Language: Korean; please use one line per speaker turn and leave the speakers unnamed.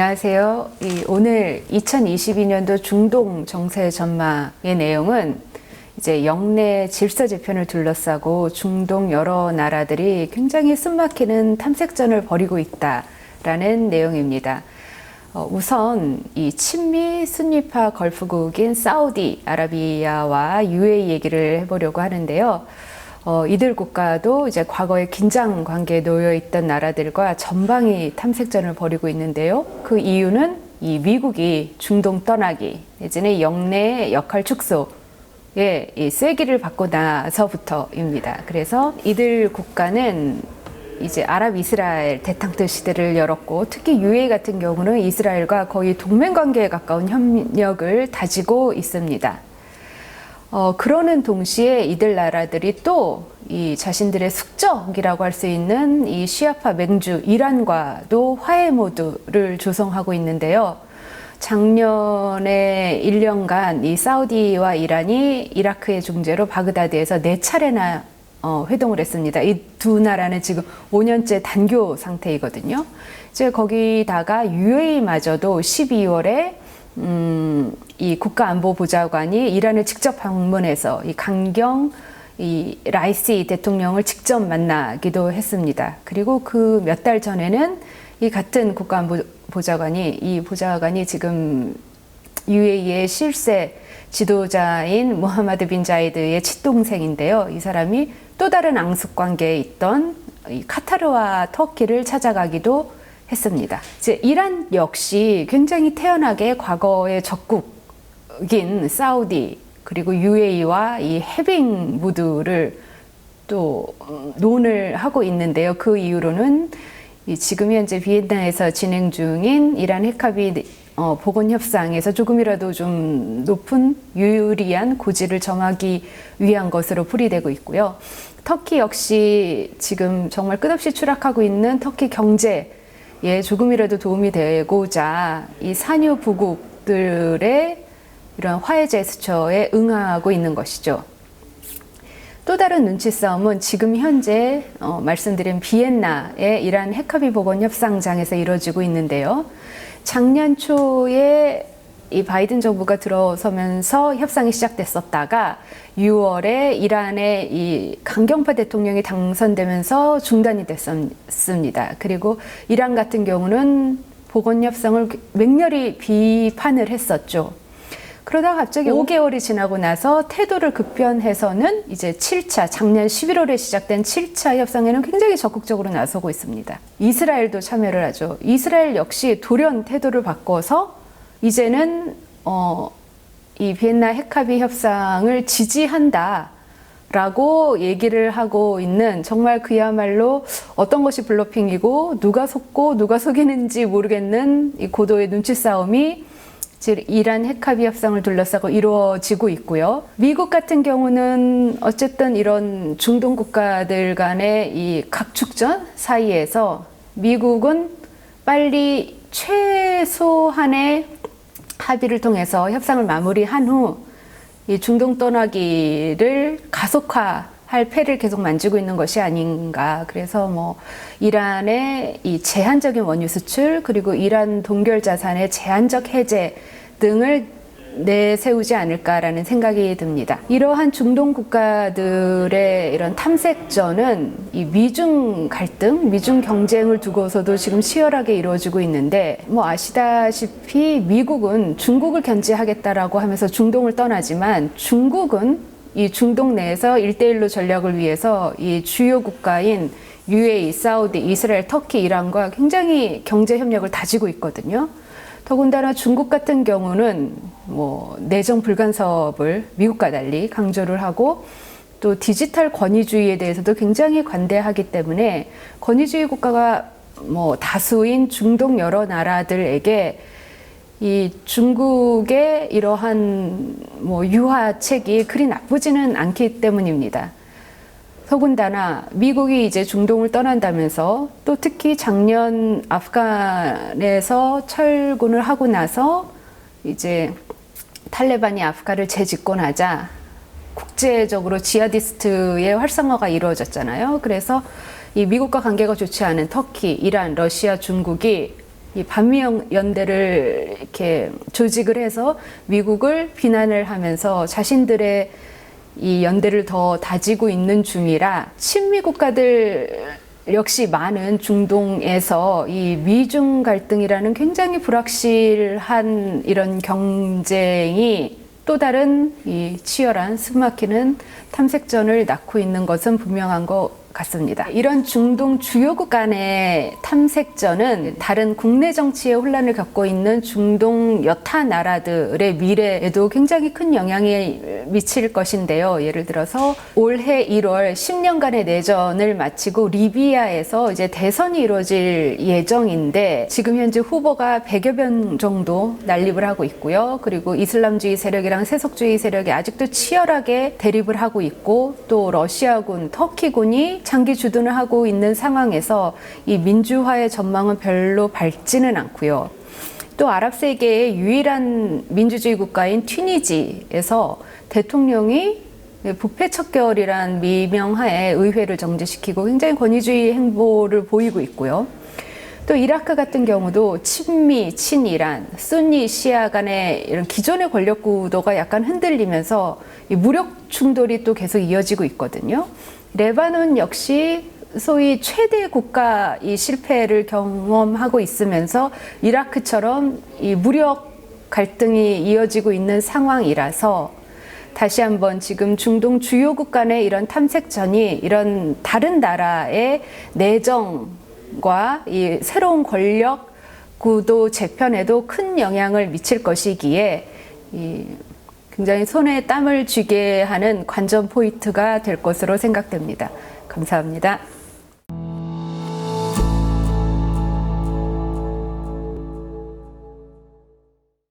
안녕하세요. 오늘 2022년도 중동 정세 전망의 내용은 이제 영내 질서 재편을 둘러싸고 중동 여러 나라들이 굉장히 숨막히는 탐색전을 벌이고 있다라는 내용입니다. 우선 이 친미 순니파 걸프국인 사우디아라비아와 UAE 얘기를 해보려고 하는데요. 이들 국가도 이제 과거에 긴장 관계에 놓여 있던 나라들과 전방위 탐색전을 벌이고 있는데요. 그 이유는 이 미국이 중동 떠나기 내지는 영내 역할 축소에 이 쐐기를 받고 나서부터입니다. 그래서 이들 국가는 이제 아랍 이스라엘 대탕트 시대를 열었고, 특히 UAE 같은 경우는 이스라엘과 거의 동맹 관계에 가까운 협력을 다지고 있습니다. 그러는 동시에 이들 나라들이 또 이 자신들의 숙적이라고 할 수 있는 이 시아파 맹주 이란과도 화해 모드를 조성하고 있는데요. 작년에 1년간 이 사우디와 이란이 이라크의 중재로 바그다드에서 4차례나 회동을 했습니다. 이 두 나라는 지금 5년째 단교 상태이거든요. 이제 거기다가 UAE마저도 12월에 이 국가안보보좌관이 이란을 직접 방문해서 이 강경 이 라이시 대통령을 직접 만나기도 했습니다. 그리고 그 몇 달 전에는 이 같은 국가안보보좌관이 이 보좌관이 지금 UAE의 실세 지도자인 모하마드 빈 자이드의 친동생인데요. 이 사람이 또 다른 앙숙 관계에 있던 이 카타르와 터키를 찾아가기도 했습니다. 이제 이란 역시 굉장히 태연하게 과거의 적국인 사우디 그리고 UAE와 이 해빙 무드를 또 논을 하고 있는데요. 그 이유로는 지금 현재 비엔나에서 진행 중인 이란 핵합의 복원 협상에서 조금이라도 좀 높은 유리한 고지를 정하기 위한 것으로 풀이되고 있고요. 터키 역시 지금 정말 끝없이 추락하고 있는 터키 경제에 조금이라도 도움이 되고자 이 산유 부국들의 이런 화해 제스처에 응하고 있는 것이죠. 또 다른 눈치 싸움은 지금 현재 말씀드린 비엔나의 이란 핵합의 복원 협상장에서 이루어지고 있는데요. 작년 초에 이 바이든 정부가 들어서면서 협상이 시작됐었다가 6월에 이란의 이 강경파 대통령이 당선되면서 중단이 됐습니다. 그리고 이란 같은 경우는 복원 협상을 맹렬히 비판을 했었죠. 그러다가 갑자기 5개월이 지나고 나서 태도를 급변해서는 이제 7차, 작년 11월에 시작된 7차 협상에는 굉장히 적극적으로 나서고 있습니다. 이스라엘도 참여를 하죠. 이스라엘 역시 돌연 태도를 바꿔서 이제는 이 비엔나 핵합의 협상을 지지한다 라고 얘기를 하고 있는, 정말 그야말로 어떤 것이 블러핑이고 누가 속고 누가 속이는지 모르겠는 이 고도의 눈치 싸움이 즉 이란 핵합의 협상을 둘러싸고 이루어지고 있고요. 미국 같은 경우는 어쨌든 이런 중동 국가들 간의 이 각축전 사이에서 미국은 빨리 최소한의 합의를 통해서 협상을 마무리한 후 이 중동 떠나기를 가속화할 패를 계속 만지고 있는 것이 아닌가. 그래서 뭐 이란의 이 제한적인 원유 수출, 그리고 이란 동결 자산의 제한적 해제 등을 내세우지 않을까라는 생각이 듭니다. 이러한 중동 국가들의 이런 탐색전은 이 미중 갈등, 미중 경쟁을 두고서도 지금 치열하게 이루어지고 있는데, 뭐 아시다시피 미국은 중국을 견제하겠다라고 하면서 중동을 떠나지만, 중국은 이 중동 내에서 1대1로 전략을 위해서 이 주요 국가인 UAE, 사우디, 이스라엘, 터키, 이란과 굉장히 경제 협력을 다지고 있거든요. 더군다나 중국 같은 경우는 뭐 내정 불간섭을 미국과 달리 강조를 하고, 또 디지털 권위주의에 대해서도 굉장히 관대하기 때문에 권위주의 국가가 뭐 다수인 중동 여러 나라들에게 이 중국의 이러한 뭐 유화책이 그리 나쁘지는 않기 때문입니다. 더군다나 미국이 이제 중동을 떠난다면서, 또 특히 작년 아프간에서 철군을 하고 나서 이제 탈레반이 아프간을 재집권하자 국제적으로 지하디스트의 활성화가 이루어졌잖아요. 그래서 이 미국과 관계가 좋지 않은 터키, 이란, 러시아, 중국이 이 반미연대를 이렇게 조직을 해서 미국을 비난을 하면서 자신들의 이 연대를 더 다지고 있는 중이라 친미 국가들 역시 많은 중동에서 이 미중 갈등이라는 굉장히 불확실한 이런 경쟁이 또 다른 이 치열한 숨막히는 탐색전을 낳고 있는 것은 분명한 것 같습니다. 이런 중동 주요국 간의 탐색전은 다른 국내 정치의 혼란을 겪고 있는 중동 여타 나라들의 미래에도 굉장히 큰 영향이 미칠 것인데요. 예를 들어서 올해 1월 10년간의 내전을 마치고 리비아에서 이제 대선이 이루어질 예정인데 지금 현재 후보가 100여 명 정도 난립을 하고 있고요. 그리고 이슬람주의 세력이랑 세속주의 세력이 아직도 치열하게 대립을 하고 있고 또 러시아군, 터키군이 장기 주둔을 하고 있는 상황에서 이 민주화의 전망은 별로 밝지는 않고요. 또 아랍 세계의 유일한 민주주의 국가인 튀니지에서 대통령이 부패 척결이란 미명하에 의회를 정지시키고 굉장히 권위주의 행보를 보이고 있고요. 또 이라크 같은 경우도 친미, 친이란, 순니, 시아 간의 이런 기존의 권력 구도가 약간 흔들리면서 이 무력 충돌이 또 계속 이어지고 있거든요. 레바논 역시 소위 최대 국가 이 실패를 경험하고 있으면서 이라크처럼 이 무력 갈등이 이어지고 있는 상황이라서 다시 한번 지금 중동 주요국 간의 이런 탐색전이 이런 다른 나라의 내정과 이 새로운 권력 구도 재편에도 큰 영향을 미칠 것이기에 굉장히 손에 땀을 쥐게 하는 관전 포인트가 될 것으로 생각됩니다. 감사합니다.